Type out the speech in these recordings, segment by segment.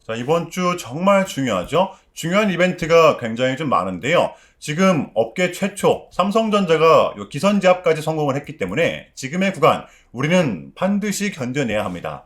자, 이번 주 정말 중요하죠? 중요한 이벤트가 굉장히 좀 많은데요. 지금 업계 최초 삼성전자가 요 기선제압까지 성공을 했기 때문에 지금의 구간 우리는 반드시 견뎌내야 합니다.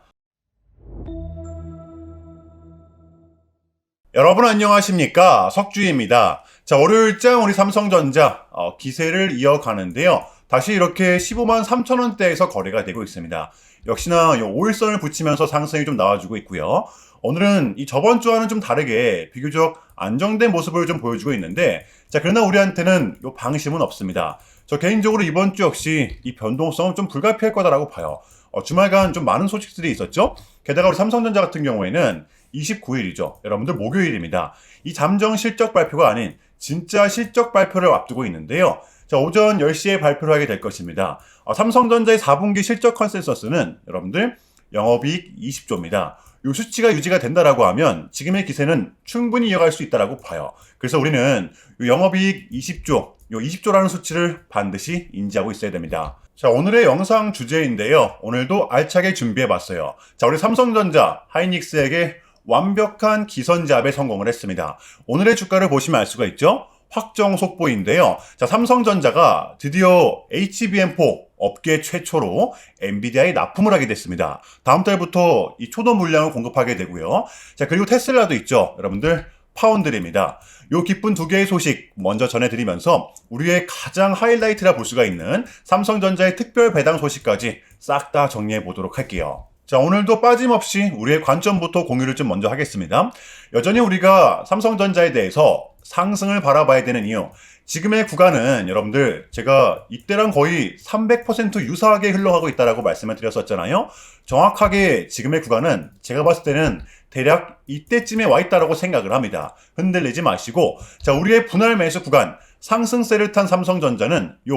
여러분 안녕하십니까? 석주입니다. 자, 월요일장 우리 삼성전자 기세를 이어가는데요. 다시 이렇게 15만 3천 원대에서 거래가 되고 있습니다. 역시나 5일선을 붙이면서 상승이 좀 나와주고 있고요. 오늘은 이 저번 주와는 좀 다르게 비교적 안정된 모습을 좀 보여주고 있는데, 자, 그러나 우리한테는 요 방심은 없습니다. 저 개인적으로 이번 주 역시 이 변동성은 좀 불가피할 거다라고 봐요. 주말간 좀 많은 소식들이 있었죠. 게다가 우리 삼성전자 같은 경우에는 29일이죠. 여러분들 목요일입니다. 이 잠정 실적 발표가 아닌 진짜 실적 발표를 앞두고 있는데요. 자, 오전 10시에 발표를 하게 될 것입니다. 삼성전자의 4분기 실적 컨센서스는 여러분들 영업이익 20조입니다. 이 수치가 유지가 된다라고 하면 지금의 기세는 충분히 이어갈 수 있다라고 봐요. 그래서 우리는 이 영업이익 20조, 요 20조라는 수치를 반드시 인지하고 있어야 됩니다. 자, 오늘의 영상 주제인데요. 오늘도 알차게 준비해봤어요. 자, 우리 삼성전자, 하이닉스에게 완벽한 기선제압에 성공을 했습니다. 오늘의 주가를 보시면 알 수가 있죠? 확정 속보인데요. 자, 삼성전자가 드디어 HBM4 업계 최초로 엔비디아에 납품을 하게 됐습니다. 다음 달부터 이 초도 물량을 공급하게 되고요. 자, 그리고 테슬라도 있죠. 여러분들 파운드리입니다. 요 기쁜 두 개의 소식 먼저 전해드리면서 우리의 가장 하이라이트라 볼 수가 있는 삼성전자의 특별 배당 소식까지 싹 다 정리해 보도록 할게요. 자, 오늘도 빠짐없이 우리의 관점부터 공유를 좀 먼저 하겠습니다. 여전히 우리가 삼성전자에 대해서 상승을 바라봐야 되는 이유, 지금의 구간은 여러분들 제가 이때랑 거의 300% 유사하게 흘러가고 있다라고 말씀을 드렸었잖아요. 정확하게 지금의 구간은 제가 봤을 때는 대략 이때쯤에 와 있다라고 생각을 합니다. 흔들리지 마시고, 자, 우리의 분할 매수 구간, 상승세를 탄 삼성전자는 요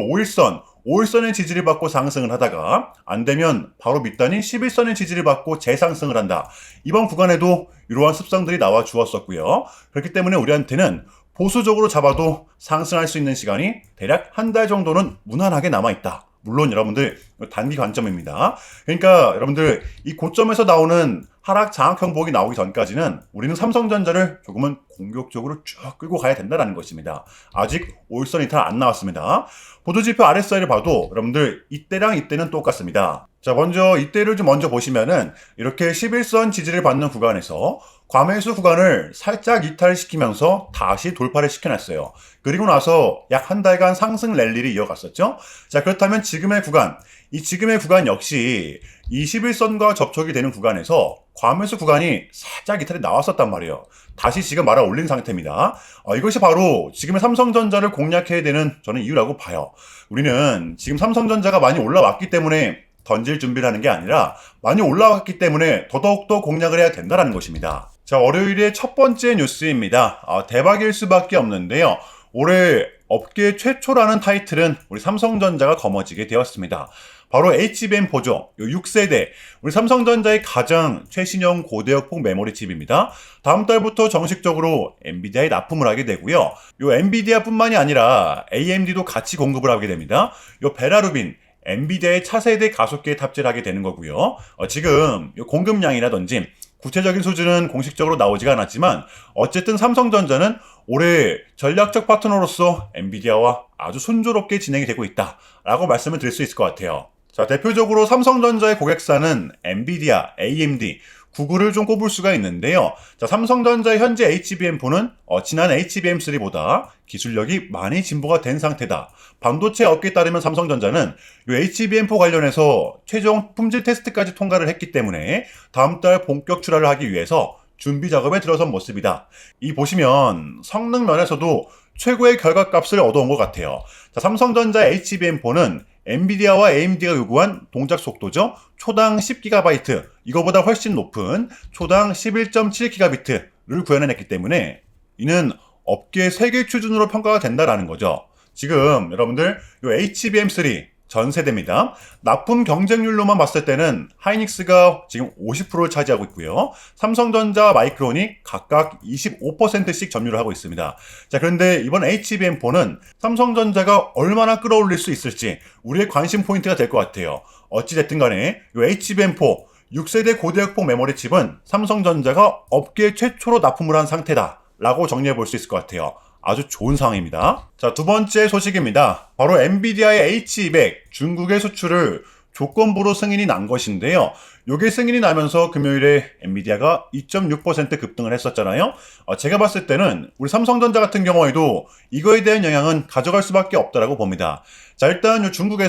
5일선의 지지를 받고 상승을 하다가 안 되면 바로 밑단이 11선의 지지를 받고 재상승을 한다. 이번 구간에도 이러한 습성들이 나와 주었었고요. 그렇기 때문에 우리한테는 보수적으로 잡아도 상승할 수 있는 시간이 대략 한 달 정도는 무난하게 남아있다. 물론 여러분들 단기 관점입니다. 그러니까 여러분들 이 고점에서 나오는 하락 장악 형복이 나오기 전까지는 우리는 삼성전자를 조금은 공격적으로 쭉 끌고 가야 된다는 것입니다. 아직 5일선 이탈 안 나왔습니다. 보도지표 RSI를 봐도 여러분들 이때랑 이때는 똑같습니다. 자, 먼저 이때를 좀 먼저 보시면은 이렇게 11선 지지를 받는 구간에서 과매수 구간을 살짝 이탈시키면서 다시 돌파를 시켜놨어요. 그리고 나서 약 한 달간 상승 랠리를 이어갔었죠. 자, 그렇다면 지금의 구간, 이 지금의 구간 역시 이 11선과 접촉이 되는 구간에서 과매수 구간이 살짝 이탈이 나왔었단 말이에요. 다시 지금 말아 올린 상태입니다. 이것이 바로 지금의 삼성전자를 공략해야 되는 저는 이유라고 봐요. 우리는 지금 삼성전자가 많이 올라왔기 때문에 던질 준비를 하는 게 아니라 많이 올라왔기 때문에 더더욱더 공략을 해야 된다는 것입니다. 자, 월요일의 첫 번째 뉴스입니다. 대박일 수밖에 없는데요. 올해 업계 최초라는 타이틀은 우리 삼성전자가 거머쥐게 되었습니다. 바로 HBM4죠. 6세대 우리 삼성전자의 가장 최신형 고대역폭 메모리 칩입니다. 다음 달부터 정식적으로 엔비디아에 납품을 하게 되고요. 요 엔비디아뿐만이 아니라 AMD도 같이 공급을 하게 됩니다. 요 베라루빈 엔비디아의 차세대 가속기에 탑재를 하게 되는 거고요. 지금 요 공급량이라든지 구체적인 수준은 공식적으로 나오지가 않았지만 어쨌든 삼성전자는 올해 전략적 파트너로서 엔비디아와 아주 순조롭게 진행이 되고 있다라고 말씀을 드릴 수 있을 것 같아요. 자, 대표적으로 삼성전자의 고객사는 엔비디아, AMD, 구글을 좀 꼽을 수가 있는데요. 자, 삼성전자의 현재 HBM4는 지난 HBM3보다 기술력이 많이 진보가 된 상태다. 반도체 업계에 따르면 삼성전자는 이 HBM4 관련해서 최종 품질 테스트까지 통과를 했기 때문에 다음 달 본격 출하를 하기 위해서 준비 작업에 들어선 모습이다. 이 보시면 성능 면에서도 최고의 결과값을 얻어온 것 같아요. 자, 삼성전자 HBM4는 엔비디아와 AMD가 요구한 동작 속도죠. 초당 10GB, 이거보다 훨씬 높은 초당 11.7GB를 구현해냈기 때문에 이는 업계 세계 수준으로 평가가 된다라는 거죠. 지금 여러분들 요 HBM3 전 세대입니다. 납품 경쟁률로만 봤을 때는 하이닉스가 지금 50%를 차지하고 있고요. 삼성전자, 마이크론이 각각 25%씩 점유를 하고 있습니다. 자, 그런데 이번 HBM4는 삼성전자가 얼마나 끌어올릴 수 있을지 우리의 관심 포인트가 될 것 같아요. 어찌됐든 간에 이 HBM4 6세대 고대역폭 메모리 칩은 삼성전자가 업계 최초로 납품을 한 상태다 라고 정리해 볼 수 있을 것 같아요. 아주 좋은 상황입니다. 자, 두 번째 소식입니다. 바로 엔비디아의 H200 중국의 수출을 조건부로 승인이 난 것인데요. 요게 승인이 나면서 금요일에 엔비디아가 2.6% 급등을 했었잖아요. 제가 봤을 때는 우리 삼성전자 같은 경우에도 이거에 대한 영향은 가져갈 수밖에 없다라고 봅니다. 자, 일단 중국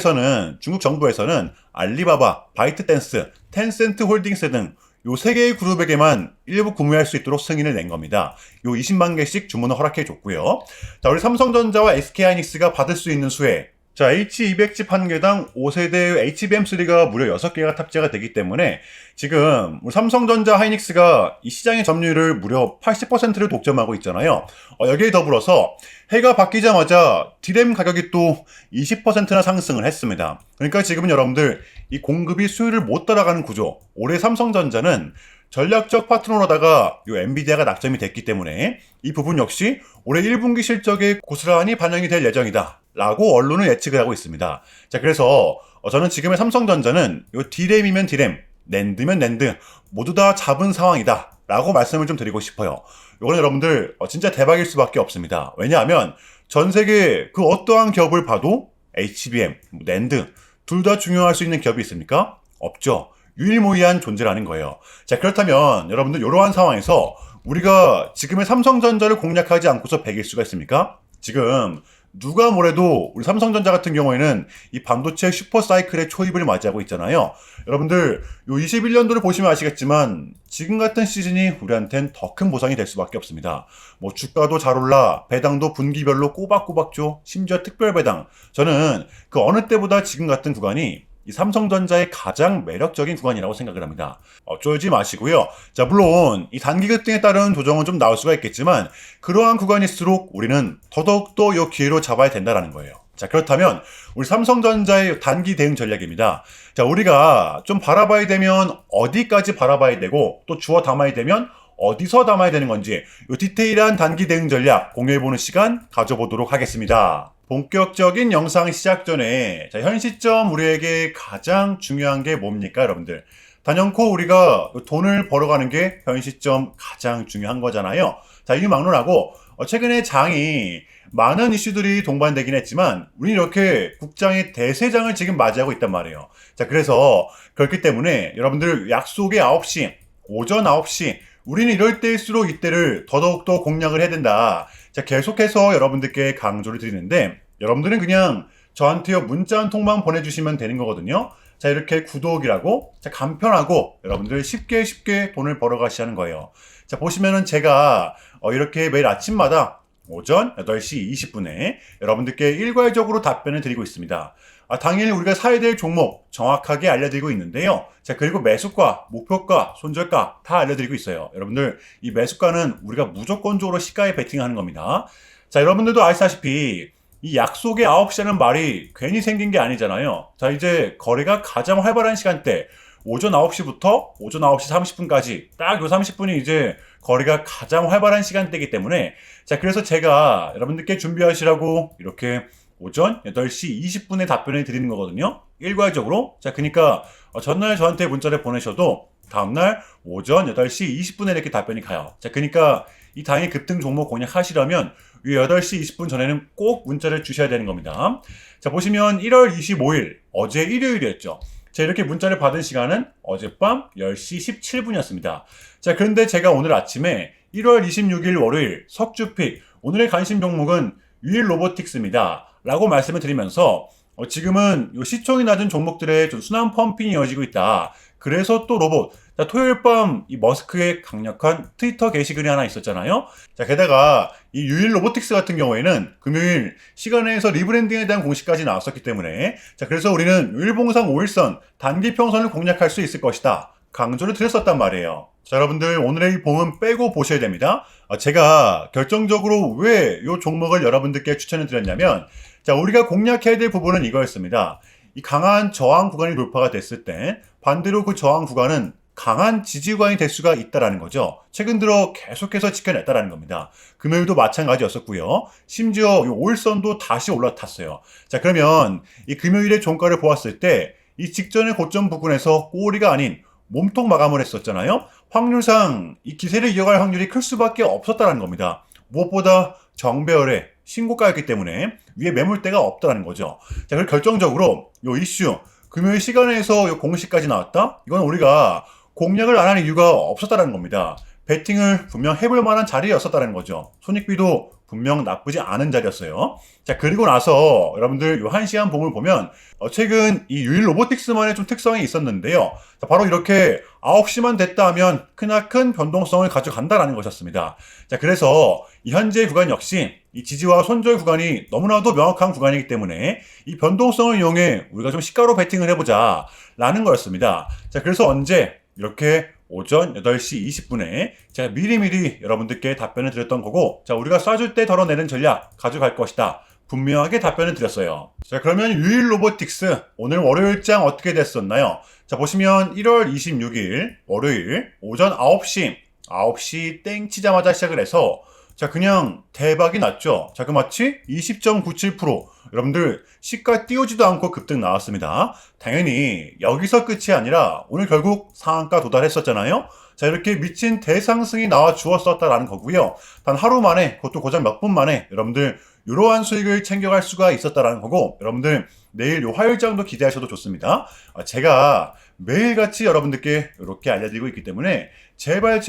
정부에서는 알리바바, 바이트댄스, 텐센트 홀딩스 등 요 세 개의 그룹에게만 일부 구매할 수 있도록 승인을 낸 겁니다. 요 20만 개씩 주문을 허락해 줬고요. 자, 우리 삼성전자와 SK하이닉스가 받을 수 있는 수혜. 자, H200칩 한 개당 5세대 HBM3가 무려 6개가 탑재가 되기 때문에 지금 우리 삼성전자 하이닉스가 이 시장의 점유율을 무려 80%를 독점하고 있잖아요. 여기에 더불어서 해가 바뀌자마자 D램 가격이 또 20%나 상승을 했습니다. 그러니까 지금은 여러분들 이 공급이 수요를 못 따라가는 구조. 올해 삼성전자는 전략적 파트너로다가 이 엔비디아가 낙점이 됐기 때문에 이 부분 역시 올해 1분기 실적에 고스란히 반영이 될 예정이다 라고 언론은 예측을 하고 있습니다. 자, 그래서 저는 지금의 삼성전자는 이 D램이면 D램, 낸드면 낸드 모두 다 잡은 상황이다 라고 말씀을 좀 드리고 싶어요. 이거는 여러분들 진짜 대박일 수밖에 없습니다. 왜냐하면 전 세계 그 어떠한 기업을 봐도 HBM, 낸드 둘 다 중요할 수 있는 기업이 있습니까? 없죠. 유일무이한 존재라는 거예요. 자, 그렇다면 여러분들 이러한 상황에서 우리가 지금의 삼성전자를 공략하지 않고서 배길 수가 있습니까? 지금 누가 뭐래도 우리 삼성전자 같은 경우에는 이 반도체 슈퍼사이클의 초입을 맞이하고 있잖아요. 여러분들 요 21년도를 보시면 아시겠지만 지금 같은 시즌이 우리한텐 더 큰 보상이 될 수밖에 없습니다. 뭐 주가도 잘 올라, 배당도 분기별로 꼬박꼬박 줘, 심지어 특별 배당. 저는 그 어느 때보다 지금 같은 구간이 이 삼성전자의 가장 매력적인 구간이라고 생각을 합니다. 쫄지 마시고요. 자, 물론 이 단기 급등에 따른 조정은 좀 나올 수가 있겠지만 그러한 구간일수록 우리는 더더욱더 이 기회로 잡아야 된다는 거예요. 자, 그렇다면 우리 삼성전자의 단기 대응 전략입니다. 자, 우리가 좀 바라봐야 되면 어디까지 바라봐야 되고 또 주워 담아야 되면 어디서 담아야 되는 건지 이 디테일한 단기 대응 전략 공유해보는 시간 가져보도록 하겠습니다. 본격적인 영상 시작 전에 현 시점 우리에게 가장 중요한 게 뭡니까, 여러분들? 단연코 우리가 돈을 벌어가는 게 현 시점 가장 중요한 거잖아요. 자, 이 막론하고 최근에 장이 많은 이슈들이 동반되긴 했지만 우리는 이렇게 국장의 대세장을 지금 맞이하고 있단 말이에요. 자, 그래서 그렇기 때문에 여러분들 약속의 9시, 오전 9시 우리는 이럴 때일수록 이때를 더더욱더 공략을 해야 된다. 자, 계속해서 여러분들께 강조를 드리는데 여러분들은 그냥 저한테요 문자 한 통만 보내주시면 되는 거거든요. 자, 이렇게 구독이라고 자, 간편하고 여러분들 쉽게 돈을 벌어가시는 거예요. 자, 보시면은 제가 이렇게 매일 아침마다 오전 8시 20분에 여러분들께 일괄적으로 답변을 드리고 있습니다. 당일 우리가 사야 될 종목 정확하게 알려드리고 있는데요. 자, 그리고 매수가, 목표가, 손절가 다 알려드리고 있어요. 여러분들 이 매수가는 우리가 무조건적으로 시가에 베팅하는 겁니다. 자, 여러분들도 아시다시피 이 약속의 9시라는 말이 괜히 생긴 게 아니잖아요. 자, 이제 거래가 가장 활발한 시간대 오전 9시부터 오전 9시 30분까지 딱 요 30분이 이제 거래가 가장 활발한 시간대이기 때문에 자, 그래서 제가 여러분들께 준비하시라고 이렇게 오전 8시 20분에 답변을 드리는 거거든요. 일괄적으로. 자, 그러니까 전날 저한테 문자를 보내셔도 다음날 오전 8시 20분에 이렇게 답변이 가요. 자, 그러니까 이 당일 급등 종목 공략하시려면 이 8시 20분 전에는 꼭 문자를 주셔야 되는 겁니다. 자, 보시면 1월 25일 어제 일요일이었죠. 자, 이렇게 문자를 받은 시간은 어젯밤 10시 17분이었습니다. 자, 그런데 제가 오늘 아침에 1월 26일 월요일 석주픽 오늘의 관심 종목은 유일 로보틱스입니다. 라고 말씀을 드리면서 지금은 요 시총이 낮은 종목들의 좀 순환 펌핑이 이어지고 있다. 그래서 또 로봇. 자, 토요일 밤 이 머스크의 강력한 트위터 게시글이 하나 있었잖아요. 자, 게다가 이 유일 로보틱스 같은 경우에는 금요일 시간에서 리브랜딩에 대한 공시까지 나왔었기 때문에 자, 그래서 우리는 유일봉상 5일선 단기 평선을 공략할 수 있을 것이다. 강조를 드렸었단 말이에요. 자, 여러분들 오늘의 이 봉은 빼고 보셔야 됩니다. 제가 결정적으로 왜 이 종목을 여러분들께 추천을 드렸냐면 자, 우리가 공략해야 될 부분은 이거였습니다. 이 강한 저항 구간이 돌파가 됐을 때 반대로 그 저항 구간은 강한 지지 구간이 될 수가 있다라는 거죠. 최근 들어 계속해서 지켜냈다라는 겁니다. 금요일도 마찬가지였었고요. 심지어 이 5일선도 다시 올라탔어요. 자, 그러면 이 금요일의 종가를 보았을 때 이 직전의 고점 부근에서 꼬리가 아닌 몸통 마감을 했었잖아요. 확률상 이 기세를 이어갈 확률이 클 수밖에 없었다는 겁니다. 무엇보다 정배열의 신고가였기 때문에 위에 매물대가 없다는 거죠. 자, 그리고 결정적으로 요 이슈 금요일 시간에서 요 공시까지 나왔다. 이건 우리가 공략을 안 하는 이유가 없었다는 겁니다. 배팅을 분명 해볼 만한 자리였었다는 거죠. 손익비도 분명 나쁘지 않은 자리였어요. 자, 그리고 나서 여러분들 요 1시간 봉을 보면 최근 이 유일 로보틱스만의 좀 특성이 있었는데요. 자, 바로 이렇게 9시만 됐다 하면 크나큰 변동성을 가져간다라는 것이었습니다. 자, 그래서 이 현재 구간 역시 이 지지와 손절 구간이 너무나도 명확한 구간이기 때문에 이 변동성을 이용해 우리가 좀 시가로 배팅을 해보자 라는 거였습니다. 자, 그래서 언제 이렇게 오전 8시 20분에 제가 미리미리 여러분들께 답변을 드렸던 거고, 자, 우리가 쏴줄 때 덜어내는 전략 가져갈 것이다. 분명하게 답변을 드렸어요. 자, 그러면 유일 로보틱스 오늘 월요일장 어떻게 됐었나요? 자, 보시면 1월 26일 월요일 오전 9시 땡 치자마자 시작을 해서 자, 그냥 대박이 났죠. 자, 그 마치 20.97% 여러분들 시가 띄우지도 않고 급등 나왔습니다. 당연히 여기서 끝이 아니라 오늘 결국 상한가 도달했었잖아요. 자, 이렇게 미친 대상승이 나와 주었었다라는 거고요. 단 하루 만에, 그것도 고작 몇 분 만에 여러분들 이러한 수익을 챙겨갈 수가 있었다라는 거고, 여러분들 내일 요 화요일장도 기대하셔도 좋습니다. 제가 매일같이 여러분들께 이렇게 알려드리고 있기 때문에 제발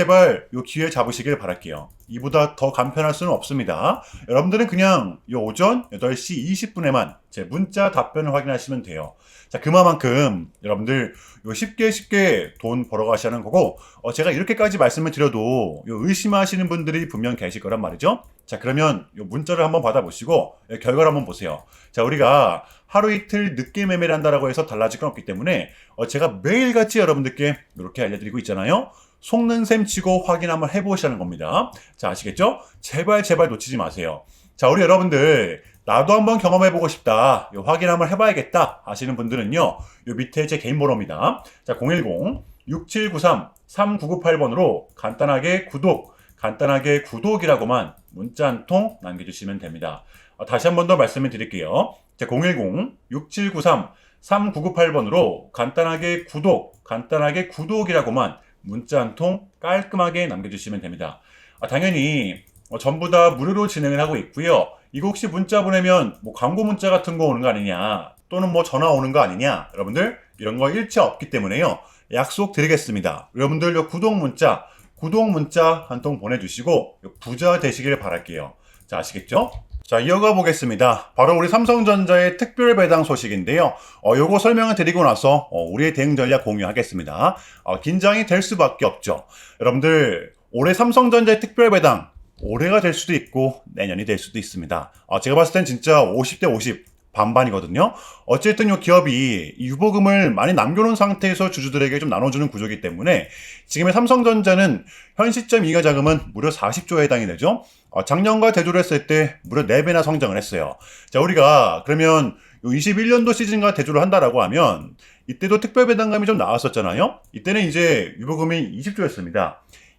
요 기회 잡으시길 바랄게요. 이보다 더 간편할 수는 없습니다. 여러분들은 그냥 요 오전 8시 20분에만 제 문자 답변을 확인하시면 돼요. 자, 그만큼 여러분들 요 쉽게 돈 벌어가시는 거고, 제가 이렇게까지 말씀을 드려도 요 의심하시는 분들이 분명 계실 거란 말이죠. 자, 그러면 요 문자를 한번 받아보시고 결과를 한번 보세요. 자, 우리가 하루 이틀 늦게 매매를 한다라고 해서 달라질 건 없기 때문에 제가 매일같이 여러분들께 이렇게 알려드리고 있잖아요. 속는 셈 치고 확인 한번 해보시라는 겁니다. 자, 아시겠죠? 제발 놓치지 마세요. 자, 우리 여러분들 나도 한번 경험해보고 싶다, 확인 한번 해봐야겠다 하시는 분들은요, 요 밑에 제 개인 번호입니다. 자, 010-6793-3998번으로 간단하게 구독이라고만 문자 한 통 남겨주시면 됩니다. 다시 한 번 더 말씀을 드릴게요. 자, 010-6793-3998번으로 간단하게 구독이라고만 문자 한 통 깔끔하게 남겨주시면 됩니다. 당연히 전부 다 무료로 진행을 하고 있고요. 이거 혹시 문자 보내면 뭐 광고 문자 같은 거 오는 거 아니냐, 또는 뭐 전화 오는 거 아니냐, 여러분들 이런 거 일체 없기 때문에요. 약속 드리겠습니다. 여러분들 요 구독 문자 한 통 보내주시고 부자 되시길 바랄게요. 자, 아시겠죠? 자, 이어가 보겠습니다. 바로 우리 삼성전자의 특별 배당 소식인데요. 요거 설명을 드리고 나서 우리의 대응 전략 공유하겠습니다. 긴장이 될 수밖에 없죠. 여러분들 올해 삼성전자의 특별 배당 올해가 될 수도 있고 내년이 될 수도 있습니다. 제가 봤을 땐 진짜 50대 50 반반이거든요. 어쨌든 이 기업이 유보금을 많이 남겨놓은 상태에서 주주들에게 좀 나눠주는 구조이기 때문에 지금의 삼성전자는 현 시점 이가자금은 무려 40조에 해당이 되죠. 작년과 대조를 했을 때 무려 4배나 성장을 했어요. 자, 우리가 그러면 21년도 시즌과 대조를 한다라고 하면 이때도 특별 배당금이 좀 나왔었잖아요. 이때는 이제 유보금이 20조였습니다.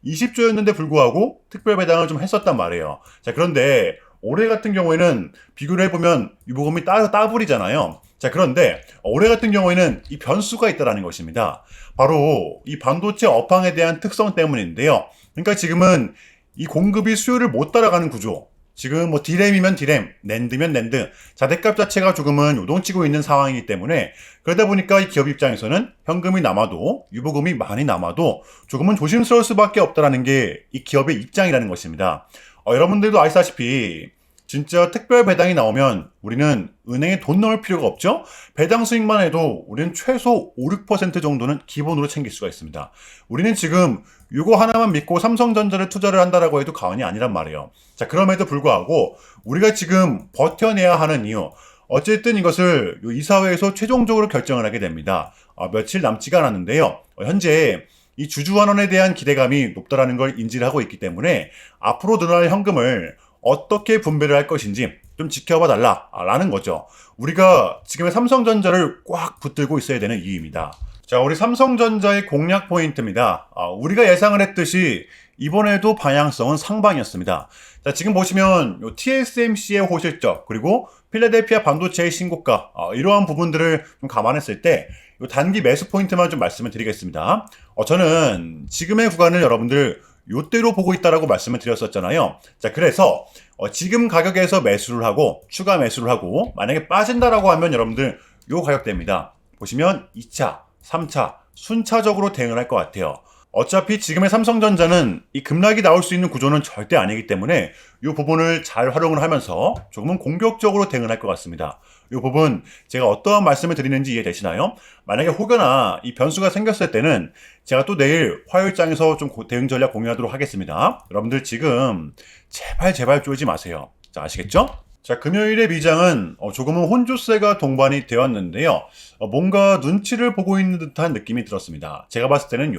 20조였는데 불구하고 특별 배당을 좀 했었단 말이에요. 자, 그런데 올해 같은 경우에는 비교를 해보면 유보금이 따블이잖아요. 자, 그런데 올해 같은 경우에는 이 변수가 있다는 것입니다. 바로 이 반도체 업황에 대한 특성 때문인데요. 그러니까 지금은 이 공급이 수요를 못 따라가는 구조. 지금 뭐 디램이면 디램, 낸드면 낸드, 자재값 자체가 조금은 요동치고 있는 상황이기 때문에 그러다 보니까 이 기업 입장에서는 현금이 남아도, 유보금이 많이 남아도 조금은 조심스러울 수밖에 없다는 게 이 기업의 입장이라는 것입니다. 여러분들도 아시다시피 진짜 특별 배당이 나오면 우리는 은행에 돈 넣을 필요가 없죠. 배당 수익만 해도 우리는 최소 5, 6% 정도는 기본으로 챙길 수가 있습니다. 우리는 지금 이거 하나만 믿고 삼성전자를 투자를 한다라고 해도 과언이 아니란 말이에요. 자, 그럼에도 불구하고 우리가 지금 버텨내야 하는 이유, 어쨌든 이것을 이사회에서 최종적으로 결정을 하게 됩니다. 며칠 남지가 않았는데요. 현재 이 주주환원에 대한 기대감이 높다라는 걸 인지를 하고 있기 때문에 앞으로 늘어날 현금을 어떻게 분배를 할 것인지 좀 지켜봐 달라라는 거죠. 우리가 지금의 삼성전자를 꽉 붙들고 있어야 되는 이유입니다. 자, 우리 삼성전자의 공략 포인트입니다. 우리가 예상을 했듯이 이번에도 방향성은 상방이었습니다. 자, 지금 보시면 요 TSMC의 호실적 그리고 필라델피아 반도체의 신고가 이러한 부분들을 좀 감안했을 때 요 단기 매수 포인트만 좀 말씀을 드리겠습니다. 저는 지금의 구간을 여러분들 요대로 보고 있다라고 말씀을 드렸었잖아요. 자, 그래서 지금 가격에서 매수를 하고 추가 매수를 하고 만약에 빠진다라고 하면 여러분들 요 가격대입니다. 보시면 2차, 3차 순차적으로 대응을 할 것 같아요. 어차피 지금의 삼성전자는 이 급락이 나올 수 있는 구조는 절대 아니기 때문에 이 부분을 잘 활용을 하면서 조금은 공격적으로 대응을 할 것 같습니다. 이 부분 제가 어떠한 말씀을 드리는지 이해되시나요? 만약에 혹여나 이 변수가 생겼을 때는 제가 또 내일 화요일장에서 좀 대응 전략 공유하도록 하겠습니다. 여러분들 지금 제발 쫄지 마세요. 자, 아시겠죠? 자, 금요일의 미장은 조금은 혼조세가 동반이 되었는데요. 뭔가 눈치를 보고 있는 듯한 느낌이 들었습니다. 제가 봤을 때는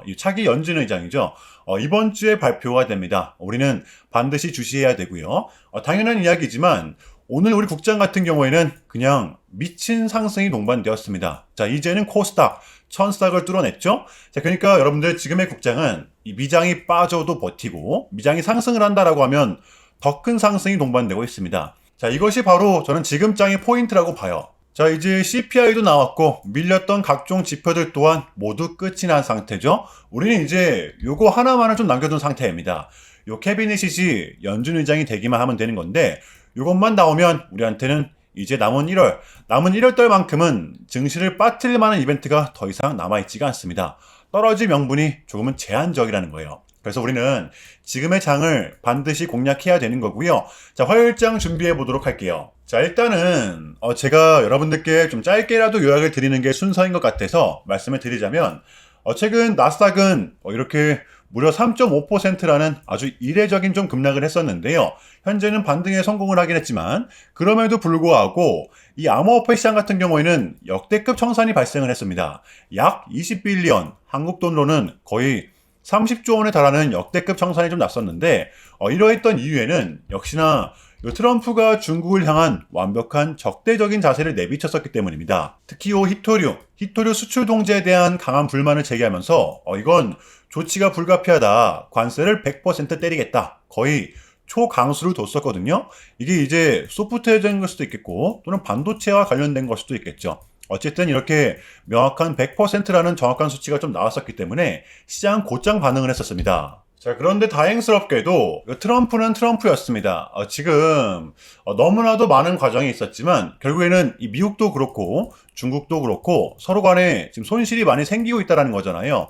이 차기 연준 의장이죠. 이번 주에 발표가 됩니다. 우리는 반드시 주시해야 되고요. 당연한 이야기지만 오늘 우리 국장 같은 경우에는 그냥 미친 상승이 동반되었습니다. 자, 이제는 코스닥 1000싹을 뚫어냈죠. 자, 그러니까 여러분들 지금의 국장은 이 미장이 빠져도 버티고 미장이 상승을 한다라고 하면 더 큰 상승이 동반되고 있습니다. 자, 이것이 바로 저는 지금 장의 포인트라고 봐요. 자, 이제 CPI도 나왔고 밀렸던 각종 지표들 또한 모두 끝이 난 상태죠. 우리는 이제 요거 하나만을 좀 남겨둔 상태입니다. 요 캐비닛이지 연준 의장이 되기만 하면 되는 건데 요것만 나오면 우리한테는 이제 남은 1월 달만큼은 증시를 빠뜨릴 만한 이벤트가 더 이상 남아있지가 않습니다. 떨어질 명분이 조금은 제한적이라는 거예요. 그래서 우리는 지금의 장을 반드시 공략해야 되는 거고요. 자, 화요일장 준비해 보도록 할게요. 자, 일단은 제가 여러분들께 좀 짧게라도 요약을 드리는 게 순서인 것 같아서 말씀을 드리자면 최근 나스닥은 이렇게 무려 3.5%라는 아주 이례적인 좀 급락을 했었는데요. 현재는 반등에 성공을 하긴 했지만 그럼에도 불구하고 이 암호화폐 시장 같은 경우에는 역대급 청산이 발생을 했습니다. 약 20빌리언, 한국 돈으로는 거의 30조 원에 달하는 역대급 청산이 좀 났었는데 이러했던 이유에는 역시나 트럼프가 중국을 향한 완벽한 적대적인 자세를 내비쳤었기 때문입니다. 특히 히토류 수출 동제에 대한 강한 불만을 제기하면서 이건 조치가 불가피하다, 관세를 100% 때리겠다, 거의 초강수를 뒀었거든요. 이게 이제 소프트웨어적인 걸 수도 있겠고 또는 반도체와 관련된 걸 수도 있겠죠. 어쨌든 이렇게 명확한 100%라는 정확한 수치가 좀 나왔었기 때문에 시장 곧장 반응을 했었습니다. 자, 그런데 다행스럽게도 트럼프는 트럼프였습니다. 지금 너무나도 많은 과정이 있었지만 결국에는 이 미국도 그렇고 중국도 그렇고 서로 간에 지금 손실이 많이 생기고 있다는 거잖아요.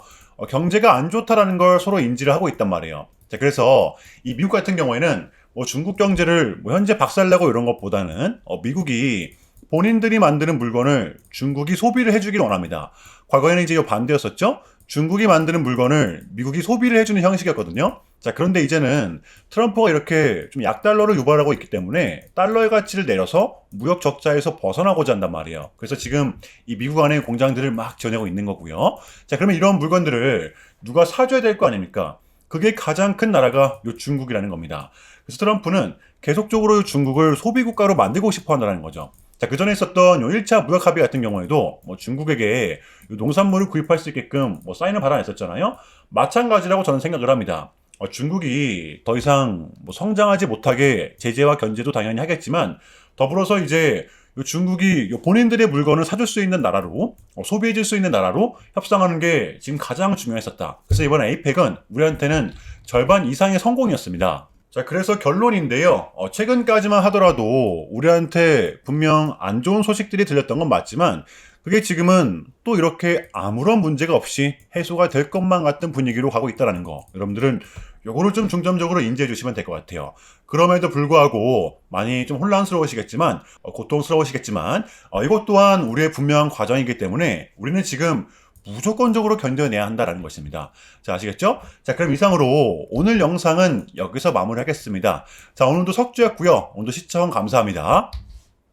경제가 안 좋다라는 걸 서로 인지를 하고 있단 말이에요. 자, 그래서 이 미국 같은 경우에는 중국 경제를 현재 박살내고 이런 것보다는 미국이 본인들이 만드는 물건을 중국이 소비를 해주길 원합니다. 과거에는 이제 반대였었죠? 중국이 만드는 물건을 미국이 소비를 해주는 형식이었거든요. 자, 그런데 이제는 트럼프가 이렇게 좀 약달러를 유발하고 있기 때문에 달러의 가치를 내려서 무역 적자에서 벗어나고자 한단 말이에요. 그래서 지금 이 미국 안에 공장들을 막 지어내고 있는 거고요. 자, 그러면 이런 물건들을 누가 사줘야 될 거 아닙니까? 그게 가장 큰 나라가 요 중국이라는 겁니다. 그래서 트럼프는 계속적으로 중국을 소비국가로 만들고 싶어 한다는 거죠. 자, 그 전에 있었던 요 1차 무역 합의 같은 경우에도 중국에게 농산물을 구입할 수 있게끔 사인을 받아냈었잖아요. 마찬가지라고 저는 생각을 합니다. 중국이 더 이상 성장하지 못하게 제재와 견제도 당연히 하겠지만 더불어서 이제 중국이 본인들의 물건을 사줄 수 있는 나라로 소비해줄 수 있는 나라로 협상하는 게 지금 가장 중요했었다. 그래서 이번 에이펙은 우리한테는 절반 이상의 성공이었습니다. 자, 그래서 결론인데요. 최근까지만 하더라도 우리한테 분명 안 좋은 소식들이 들렸던 건 맞지만 그게 지금은 또 이렇게 아무런 문제가 없이 해소가 될 것만 같은 분위기로 가고 있다는 거. 여러분들은 요거를 좀 중점적으로 인지해 주시면 될 것 같아요. 그럼에도 불구하고 많이 좀 혼란스러우시겠지만 고통스러우시겠지만 이것 또한 우리의 분명한 과정이기 때문에 우리는 지금 무조건적으로 견뎌내야 한다는 것입니다. 자, 아시겠죠? 자, 그럼 이상으로 오늘 영상은 여기서 마무리하겠습니다. 자, 오늘도 석주였고요. 오늘도 시청 감사합니다.